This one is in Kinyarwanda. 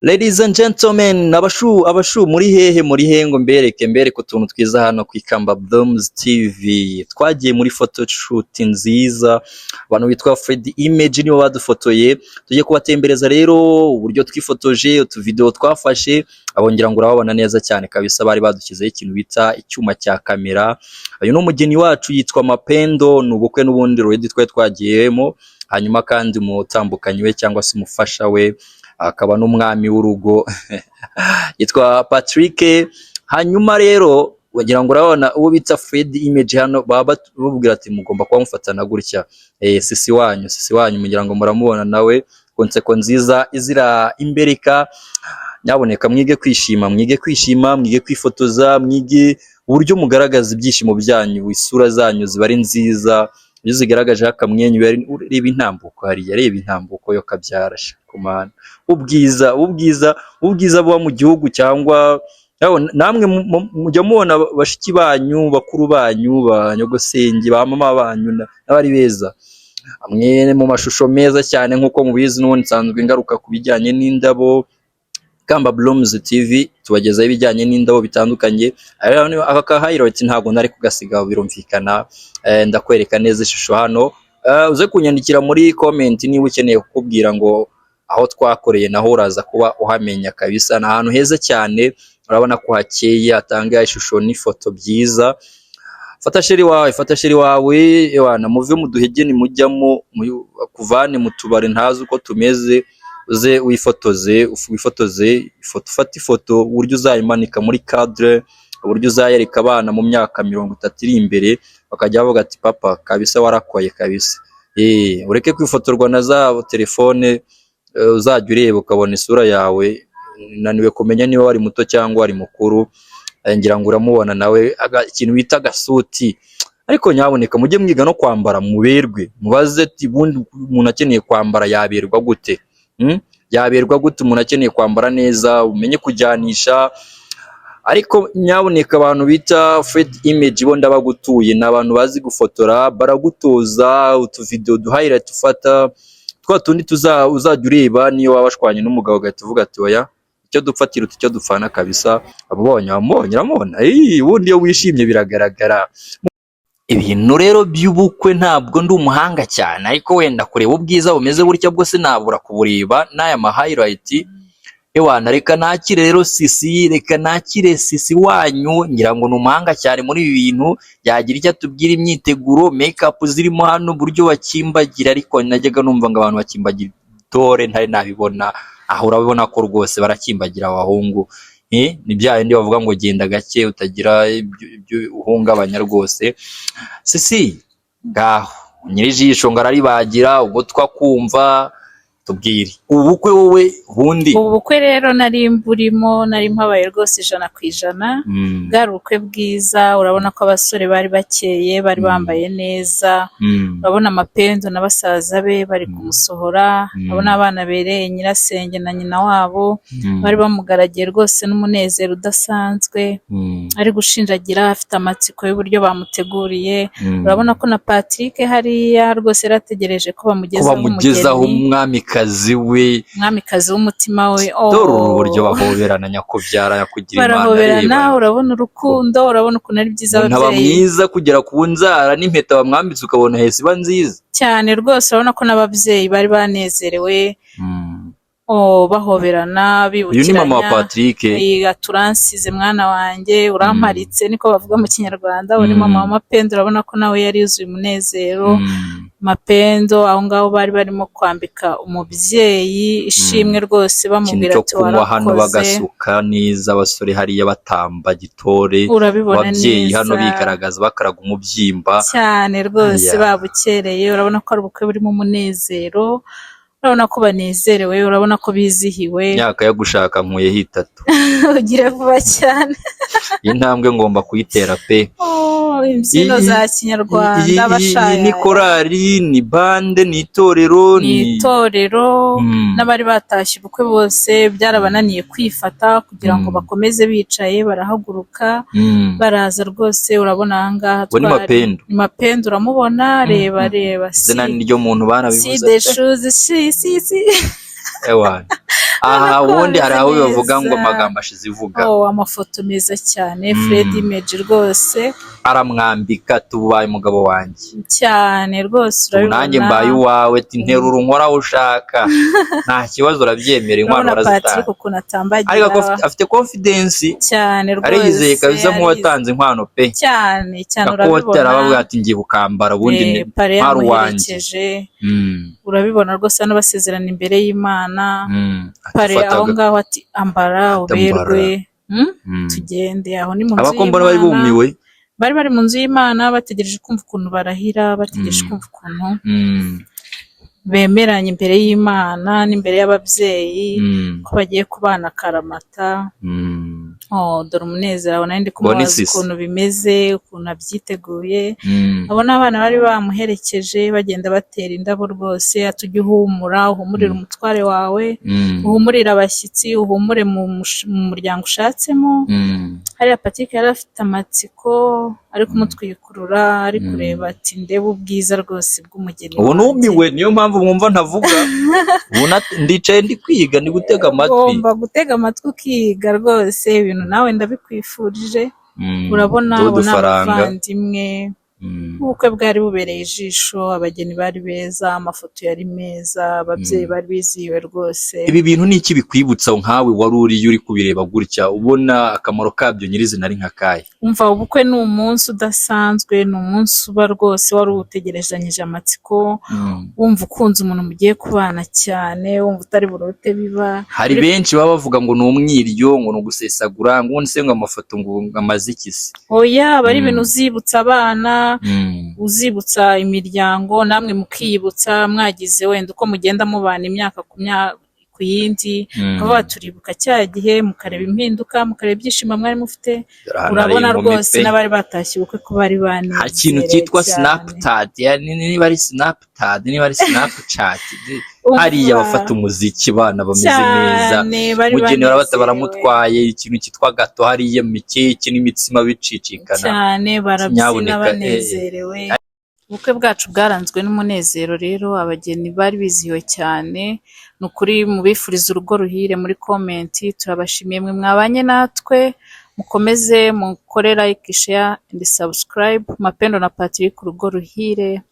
Ladies and gentlemen, abashu muri hehe muri hengo mbereke utuntu twiza hano ku Ikamba Blooms TV. Twagiye muri photoshoot nziza, abantu bitwa Fred Image nibo badufotoye. Tugiye kubatembereza rero uburyo twifotoje, utuvideo twafashe, abongira ngo urababona neza cyane kabisa, bari badukizeho ikintu bita icyuma cya kamera. Uyu no mugeni wacu yitwa Mapendo, nubukwe n'ubundi already twagiyemo, hanyuma kandi umutambukanyi we cyangwa se umufasha we akaba n'umwami w'urugo yitwa Patrick. Hanyuma rero wagira ngo urabona uwo bita Fred Image hano baba babwira ati mugomba kuba mufatana gutya. Sisi wanyu mugira ngo muramubona nawe konseko nziza izira imbereka. Nyaboneka mwige kwishima, mwige kwifotoza, mwige uburyo mugaragaza ibyishimo byanyu, isura zanyu ziba ari nziza. Iyo zigaragaje akamwenyu reba intambuko hariya, reba intambuko yo kabyara kumana. Ubwiza buba mu gihugu cyangwa namwe mujya mubona bashiki banyu, bakuru banyu, banyogosenge, ba mama banyu n'abari beza. Amwe mu mashusho meza cyane nkuko mubizi n'ubundi nsanzwe ngaruka kubijyanye n'indabo. Ikamba Blooms TV tubagezaho ibijyanye n'indabo bitandukanye. Aka highlight ntabwo nari kugasiga birumvikana. Ndakwereka neza ishusho hano. Uze kunyandikira muri comment niba ukeneye kukubwira ngo aho twakoreye naho uraza kuba uhamenya kabisa. Na ahantu heza cyane, urabona ko hakeye, atanga ishusho n'ifoto byiza. Fata sheri wawe ewana muve muduhegeni mujyamo kuvane mu tubare ntazi uko tumeze, uze wifotoze fata ifoto uburyo uzayimanika muri cadre, uburyo uzayereka abana mu myaka 30 iri imbere bakajya bavuga ati papa kabisa warakoye kabisa. Ureke kwifotorwa na za telefone, uzajya ureba ukabona isura yawe, naniwe kumenya niba wari muto cyangwa wari mukuru. Ngira ngo uramubona nawe ikintu bita gasuti. Ariko nyaboneka mujye mwiga no kwambara muberwe, mubaze ati bundi umuntu akeneye kwambara yaberwa gute. Yaberwa gute umuntu akeneye kwambara neza, umenye kujyanisha. Ariko nyaboneka abantu bita Fred Image bo ndabagutuye, n'abantu bazi gufotora, baragutoza utuvideo highlight ufata twa tundi uzajya ureba niyo wabashwanye n'umugabo gahita uvuga ati oya icyo dupfatira icyo dupfana kabisa. Abonye uramubona ubundi iyo wishimye biragaragara. Ibintu rero by'ubukwe ntabwo ndi umuhanga cyane, ariko wenda kureba ubwiza bumeze burya bwo sinabura kubureba n'aya ma highlight. Ewana reka nakire rero sisi wanyu, ngira ngo n'umuhanga cyane muri ibi bintu. Yagira icyo atubwira imyiteguro, makeup zirimo hano, buryo bakimbagira. Ariko najyaga numva ngo abantu bakimbagira dore ntari nabibona. Aho urabibona ko rwose barakimbagira abahungu. Ni bya bindi bavuga ngo genda gake utagira uhungabanya rwose. Sisi ngaho nyirijisho ngararibagira ubwo twakumva. Tubwire ubukwe wowe bundi. Ubukwe rero nari mpabaye rwose 100%. Bwari ubukwe bwiza, urabona ko abasore bari bakeye, bari bambaye neza. Urabona Mapendo n'abasaza be bari kumusohora, urabona abana bereye nyirasenge na nyina wabo bari bamugaragiye rwose n'umunezero udasanzwe. Ari gushinjagira afite amatsiko y'uburyo bamuteguriye. Urabona ko na Patrick hariya rwose yarategereje ko bamugezaho umwamikazi w'umutima we. Dore uburyo bahoberana nyakubyara nyakugira Imana. Barahoberana, urabona urukundo, urabona ukuntu ari byiza ababyeyi. Ntaba mwiza kugera ku nzara n'impeta bamwambitse ukabona hese iba nziza cyane rwose. Urabona ko n'ababyeyi bari banezerewe. Bahoberana bibukiranya. Uyu ni mama wa Patrick. Turansize mwana wanjye uramparitse niko bavuga mu Kinyarwanda. Uwo ni mama wa Mapendo, urabona ko nawe yari yuzuye umunezero. Mapendo aho ngaho bari barimo kwambika umubyeyi ishimwe rwose, bamubwira ati warakoze. Hano bagasuka neza, abasore hariya batamba gitore, ababyeyi hano bigaragaza bakaraga umubyimba cyane rwose. Babukereye, urabona ko ari ubukwe burimo umunezero, urabona ko banezerewe, urabona ko bizihiwe. Myaka yo gushaka nkuye hitatu. Ugire vuba cyane. Intambwe ngomba kuyitera pe. Imbyino za Kinyarwanda bashaya. Ni korali, ni bande, ni itorero, n'abari batashye ubukwe bose byarabananiye kwifata kugira ngo bakomeze bicaye, barahaguruka baraza rwose. Urabona ahangaha twari ni Mapendo, uramubona. Reba zina niryo muntu banabivuze. Si. Ewana aha ubundi hari aho bimeze bavuga ngo neza. amagambo ashize ivuga Amafoto meza cyane Fred Image rwose aramwambika tubaye umugabo wanjye cyane rwose ubu nanjye mbaye uwawe nterura unkora aho ushaka nta kibazo urabyemera inkwano Patrick barazitanga ukuntu atambagira ariko afite confidence cyane rwose ariyizeye kabisa nk'uwatanze inkwano pe cyane gakote arabavuga ati ngiye gukambara ubundi ni ntwari wanjye urabibona rwose hano basezerana imbere y'Imana pare aho ngaho ati ambara uberwe tugende aho ni mu nzu abakombora bari bumiwe bari mu nzu y'Imana bategereje kumva ukuntu barahira bategereje kumva ukuntu bemeranye imbere y'Imana n'imbere y'ababyeyi ko bagiye kubana akaramata dore umunezero abona ndi kumubaza ukuntu bimeze ukuntu abyiteguye abona abana bari bamuherekeje bagenda batera indabo rwose atujya uhumura uhumurira umutware wawe uhumurira abashyitsi uhumure mu muryango ushatsemo hariya Patrick yari afite amatsiko ari kumutwikurura ari kureba ati ndebe ubwiza rwose bw'umugeni ubu numiwe niyo mpamvu mwumva ntavuga ubu ndicaye ndi kwiga ndi gutega amatwi ugomba gutega amatwi ukiga rwose ibintu nawe ndabikwifurije urabona abavandimwe ubukwe bwari bubereye ijisho abageni bari beza amafoto yari meza ababyeyi bari bizihiwe rwose ibi bintu ni iki bikwibutsa nkawe wari uri kubireba gutya ubona akamaro kabyo nyirizina ari nka kahe umva ubukwe ni umunsi udasanzwe ni umunsi uba rwose wari utegerezanyije amatsiko wumva ukunze umuntu mugiye kubana cyane wumva utari burote biba hari benshi baba bavuga ngo ni umwiryo ngo ni ugusesagura ngo ubundi se ngo amafoto ngo amaze iki se oya bari ibintu uzibutsa abana uzibutsa imiryango namwe mukiyibutsa mwagize wenda uko mugenda mubana imyaka ku yindi ukaba turibuka cya gihe mukareba impinduka mukareba ibyishimo mwari mufite urabona rwose n'abari batashye ubukwe ko bari banezerewe hari ikintu cyitwa Snapchat niba ari Snapchat niba ari Snapchat hariya bafata umuziki bana bameze neza mugeni barabata baramutwaye ikintu cyitwa gato hariya mikeke n'imitsima bicicikana cyane barabyina banezerewe ubukwe bwacu bwaranzwe n'umunezero rero abageni bari bizihiwe cyane ni ukuri mubifuriza urugo ruhire muri komenti turabashimiye mwe mwabanye natwe mukomeze mukore like share and subscribe Mapendo na Patrick urugo ruhire